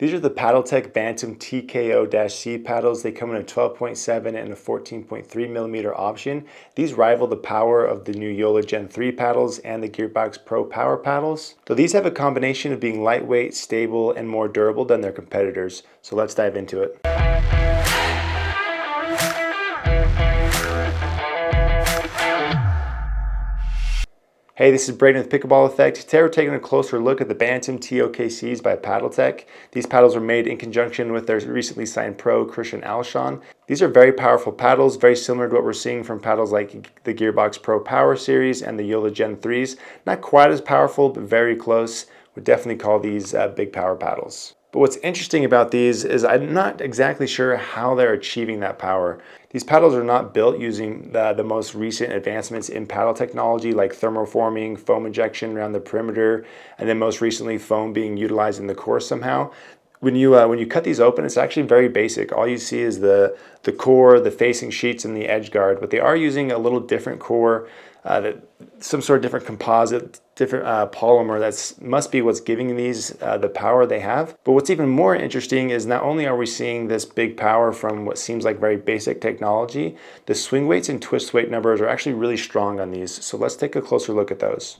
These are the Paddletek Bantam TKO-C paddles. They come in a 12.7 and a 14.3 millimeter option. These rival the power of the new Yola Gen 3 paddles and the Gearbox Pro Power paddles. So these have a combination of being lightweight, stable, and more durable than their competitors. So let's dive into it. Hey, this is Braden with Pickleball Effect. Today we're taking a closer look at the Bantam TKO-Cs by Paddletek. These paddles were made in conjunction with their recently signed pro, Christian Alshon. These are very powerful paddles, very similar to what we're seeing from paddles like the Gearbox Pro Power series and the Yola Gen 3s. Not quite as powerful, but very close. We'd definitely call these big power paddles. But what's interesting about these is I'm not exactly sure how they're achieving that power. These paddles are not built using the most recent advancements in paddle technology like thermoforming, foam injection around the perimeter, and then most recently foam being utilized in the core somehow. When you cut these open, it's actually very basic. All you see is the core, the facing sheets, and the edge guard. But they are using a little different core, some sort of different composite, different polymer. Must be what's giving these the power they have. But what's even more interesting is not only are we seeing this big power from what seems like very basic technology, the swing weights and twist weight numbers are actually really strong on these. So let's take a closer look at those.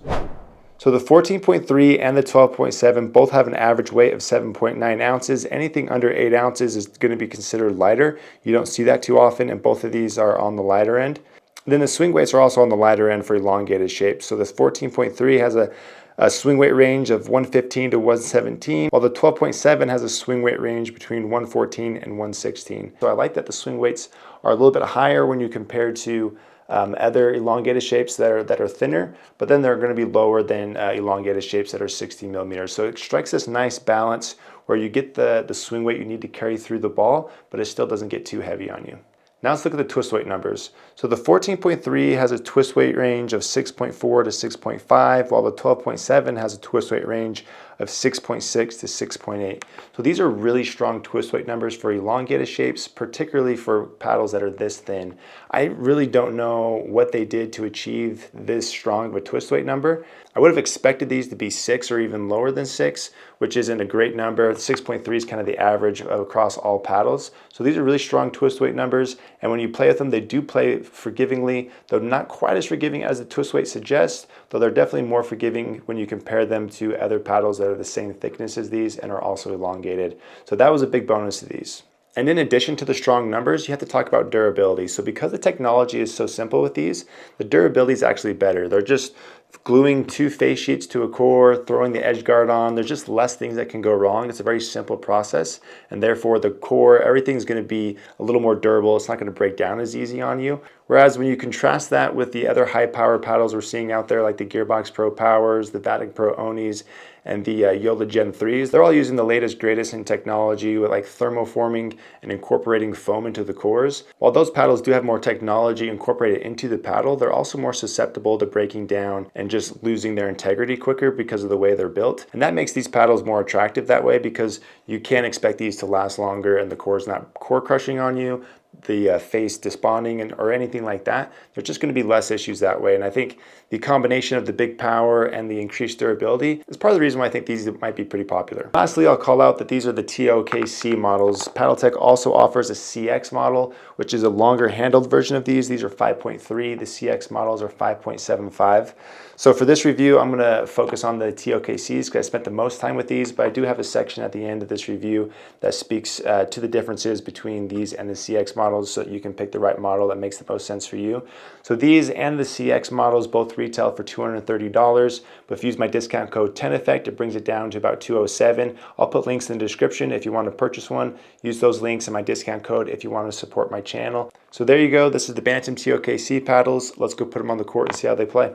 So the 14.3 and the 12.7 both have an average weight of 7.9 ounces. Anything under 8 ounces is going to be considered lighter. You don't see that too often, and both of these are on the lighter end. Then the swing weights are also on the lighter end for elongated shapes. So this 14.3 has a swing weight range of 115 to 117, while the 12.7 has a swing weight range between 114 and 116. So I like that the swing weights are a little bit higher when you compare to other elongated shapes that are thinner, but then they're going to be lower than elongated shapes that are 60 millimeters. So it strikes this nice balance where you get the swing weight you need to carry through the ball, but it still doesn't get too heavy on you. Now let's look at the twist weight numbers. So the 14.3 has a twist weight range of 6.4 to 6.5, while the 12.7 has a twist weight range of 6.6 to 6.8. So these are really strong twist weight numbers for elongated shapes, particularly for paddles that are this thin. I really don't know what they did to achieve this strong of a twist weight number. I would have expected these to be 6 or even lower than 6, which isn't a great number. 6.3 is kind of the average across all paddles. So these are really strong twist weight numbers, and when you play with them, they do play forgivingly, though not quite as forgiving as the twist weight suggests, though they're definitely more forgiving when you compare them to other paddles that are the same thickness as these and are also elongated. So that was a big bonus to these. And in addition to the strong numbers, you have to talk about durability. So because the technology is so simple with these, the durability is actually better. They're just gluing 2 face sheets to a core, throwing the edge guard on. There's just less things that can go wrong. It's a very simple process, and therefore the core, everything's going to be a little more durable. It's not going to break down as easy on you. Whereas when you contrast that with the other high power paddles we're seeing out there, like the Gearbox Pro Powers, the Bantam Pro Onis, and the Yola Gen 3s, they're all using the latest, greatest in technology with like thermoforming and incorporating foam into the cores. While those paddles do have more technology incorporated into the paddle, they're also more susceptible to breaking down and just losing their integrity quicker because of the way they're built. And that makes these paddles more attractive that way, because you can't expect these to last longer and the core's not core crushing on you, the face desponding or anything like that. There's just going to be less issues that way. And I think the combination of the big power and the increased durability is part of the reason why I think these might be pretty popular. Lastly, I'll call out that these are the TKO-C models. Paddletek also offers a CX model, which is a longer handled version of these. These are 5.3. The CX models are 5.75. So for this review, I'm going to focus on the TKO-Cs because I spent the most time with these, but I do have a section at the end of this review that speaks to the differences between these and the CX models, so that you can pick the right model that makes the most sense for you. So these and the CX models both retail for $230, but if you use my discount code 10effect, it brings it down to about $207. I'll put links in the description if you want to purchase one. Use those links and my discount code if you want to support my channel. So there you go. This is the Bantam TKO-C paddles. Let's go put them on the court and see how they play.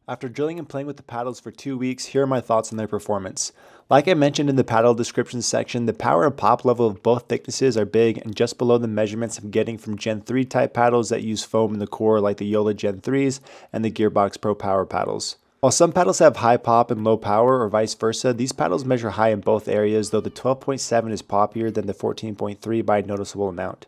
After drilling and playing with the paddles for 2 weeks, here are my thoughts on their performance. Like I mentioned in the paddle description section, the power and pop level of both thicknesses are big and just below the measurements I'm getting from Gen 3 type paddles that use foam in the core like the Yola Gen 3s and the Gearbox Pro Power paddles. While some paddles have high pop and low power or vice versa, these paddles measure high in both areas, though the 12.7 is poppier than the 14.3 by a noticeable amount.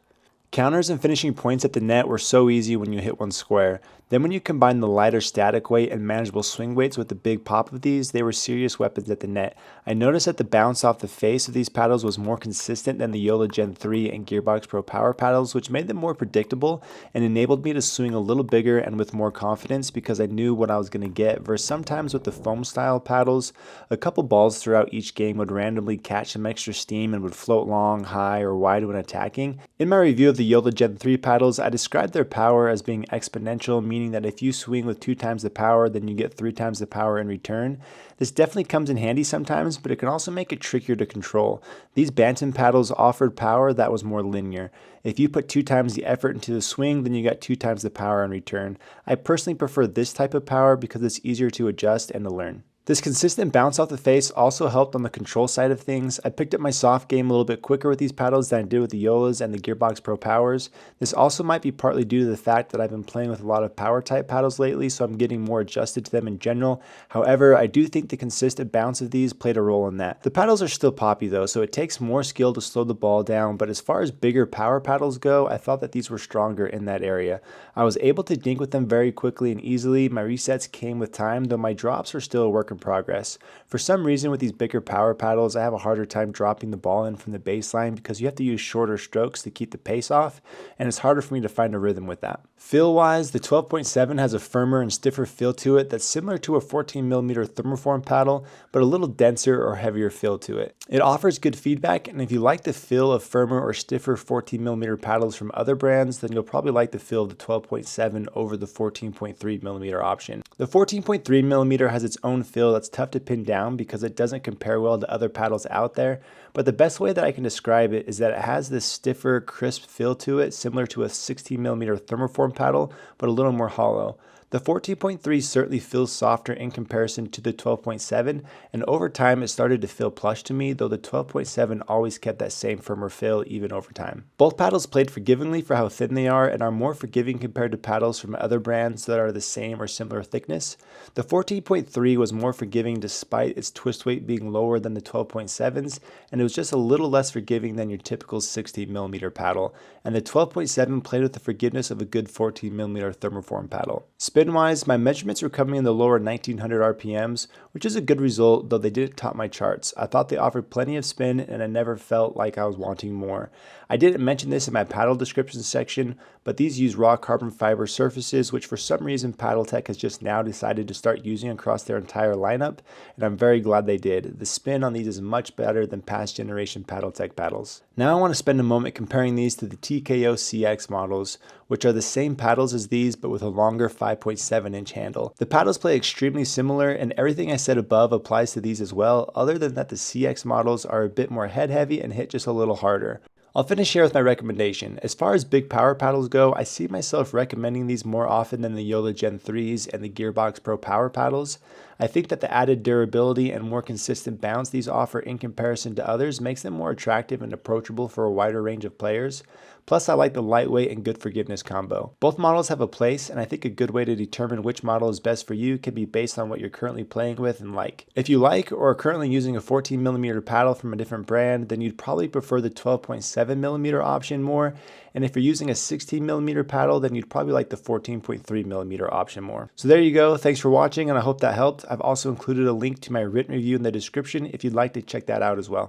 Counters and finishing points at the net were so easy when you hit one square. Then when you combine the lighter static weight and manageable swing weights with the big pop of these, they were serious weapons at the net. I noticed that the bounce off the face of these paddles was more consistent than the Yola Gen 3 and Gearbox Pro Power paddles, which made them more predictable and enabled me to swing a little bigger and with more confidence because I knew what I was going to get, versus sometimes with the foam style paddles, a couple balls throughout each game would randomly catch some extra steam and would float long, high, or wide when attacking. In my review of the Yola Gen 3 paddles, I described their power as being exponential, meaning that if you swing with 2 times the power, then you get 3 times the power in return. This definitely comes in handy sometimes, but it can also make it trickier to control. These Bantam paddles offered power that was more linear. If you put 2 times the effort into the swing, then you got 2 times the power in return. I personally prefer this type of power because it's easier to adjust and to learn. This consistent bounce off the face also helped on the control side of things. I picked up my soft game a little bit quicker with these paddles than I did with the Yolas and the Gearbox Pro Powers. This also might be partly due to the fact that I've been playing with a lot of power type paddles lately, so I'm getting more adjusted to them in general. However, I do think the consistent bounce of these played a role in that. The paddles are still poppy though, so it takes more skill to slow the ball down, but as far as bigger power paddles go, I thought that these were stronger in that area. I was able to dink with them very quickly and easily. My resets came with time, though my drops are still a work in progress. For some reason with these bigger power paddles, I have a harder time dropping the ball in from the baseline because you have to use shorter strokes to keep the pace off, and it's harder for me to find a rhythm with that. Feel-wise, the 12.7 has a firmer and stiffer feel to it that's similar to a 14mm thermoform paddle, but a little denser or heavier feel to it. It offers good feedback, and if you like the feel of firmer or stiffer 14mm paddles from other brands, then you'll probably like the feel of the 12.7 over the 14.3mm option. The 14.3mm has its own feel that's tough to pin down because it doesn't compare well to other paddles out there, but the best way that I can describe it is that it has this stiffer, crisp feel to it, similar to a 16mm thermoform paddle, but a little more hollow. The 14.3 certainly feels softer in comparison to the 12.7, and over time it started to feel plush to me, though the 12.7 always kept that same firmer feel even over time. Both paddles played forgivingly for how thin they are and are more forgiving compared to paddles from other brands that are the same or similar thickness. The 14.3 was more forgiving despite its twist weight being lower than the 12.7s, and it was just a little less forgiving than your typical 16mm paddle, and the 12.7 played with the forgiveness of a good 14mm thermoform paddle. Spin-wise, my measurements were coming in the lower 1900 RPMs, which is a good result, though they didn't top my charts. I thought they offered plenty of spin, and I never felt like I was wanting more. I didn't mention this in my paddle description section, but these use raw carbon fiber surfaces, which for some reason Paddletek has just now decided to start using across their entire lineup, and I'm very glad they did. The spin on these is much better than past generation Paddletek paddles. Now I want to spend a moment comparing these to the TKO-CX models, which are the same paddles as these but with a longer 5.7-inch handle. The paddles play extremely similar, and everything I said above applies to these as well, other than that the CX models are a bit more head heavy and hit just a little harder. I'll finish here with my recommendation. As far as big power paddles go, I see myself recommending these more often than the Yola Gen 3s and the Gearbox Pro Power paddles. I think that the added durability and more consistent bounce these offer in comparison to others makes them more attractive and approachable for a wider range of players. Plus, I like the lightweight and good forgiveness combo. Both models have a place, and I think a good way to determine which model is best for you can be based on what you're currently playing with and like. If you like or are currently using a 14mm paddle from a different brand, then you'd probably prefer the 12.7mm option more, and if you're using a 16mm paddle, then you'd probably like the 14.3mm option more. So there you go. Thanks for watching, and I hope that helped. I've also included a link to my written review in the description if you'd like to check that out as well.